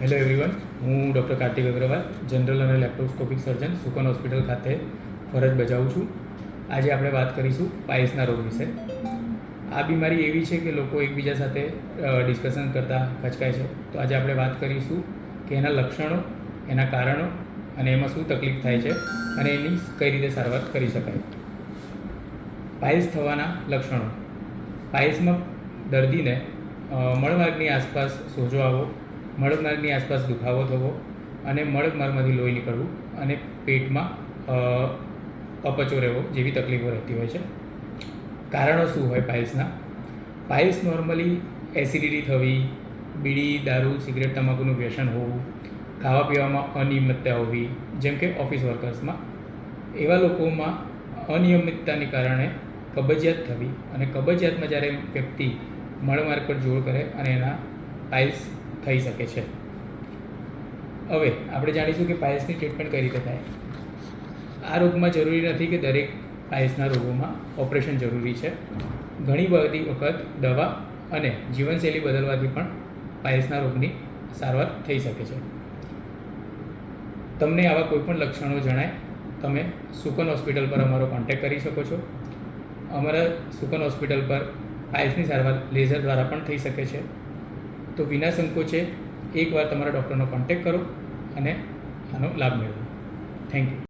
Hello everyone, હું doctor Kartik Agarwal, general અને laparoscopic સર્જન, સુકન hospital ખાતે ફરજ બજાવું છું. આજે આપણે વાત કરીશું પાઇલ્સના રોગ વિશે. આ બીમારી એવી છે કે લોકો એકબીજા સાથે ડિસ્કશન કરતાં ખચકાય છે. તો આજે આપણે વાત કરીશું કે એના લક્ષણો, એના કારણો અને એમાં શું તકલીફ થાય છે અને એની કઈ રીતે સારવાર કરી શકાય. પાઇલ્સ થવાના લક્ષણો. પાઇલ્સમાં દર્દીને મળમાર્ગની આસપાસ સોજો આવવો, મળમાર્ગની આસપાસ દુખાવો થવો અને મળમાર્ગમાંથી લોહી નીકળવું અને પેટમાં અપચો રહેવો જેવી તકલીફો રહેતી હોય છે. કારણો શું હોય પાઇલ્સના? પાઇલ્સ નોર્મલી એસિડિટી થવી, બીડી, દારૂ, સિગરેટ, તમાકુનું વ્યસન હોવું, ખાવા પીવામાં અનિયમિતતા હોવી, જેમ કે ઓફિસ વર્કર્સમાં. એવા લોકોમાં અનિયમિતતાને કારણે કબજિયાત થવી અને કબજિયાતમાં જ્યારે વ્યક્તિ મળમાર્ગ પર જોર કરે અને એના પાઇલ્સ થઈ શકે છે. હવે આપણે જાણીશું કે પાઇલ્સની ટ્રીટમેન્ટ કઈ રીતે થાય. આ રોગમાં જરૂરી નથી કે દરેક પાઇલ્સના રોગોમાં ઓપરેશન જરૂરી છે. ઘણી બધી વખત દવા અને જીવનશૈલી બદલવાથી પણ પાઇલ્સના રોગની સારવાર થઈ શકે છે. તમને આવા કોઈપણ લક્ષણો જણાય તમે સુકન હોસ્પિટલ પર અમારો કોન્ટેક્ટ કરી શકો છો. અમારા સુકન હોસ્પિટલ પર પાઇલ્સની સારવાર લેઝર દ્વારા પણ થઈ શકે છે. તો વિના સંકોચે એકવાર તમારા ડૉક્ટરનો કોન્ટેક્ટ કરો અને આનો લાભ મેળવો. Thank you.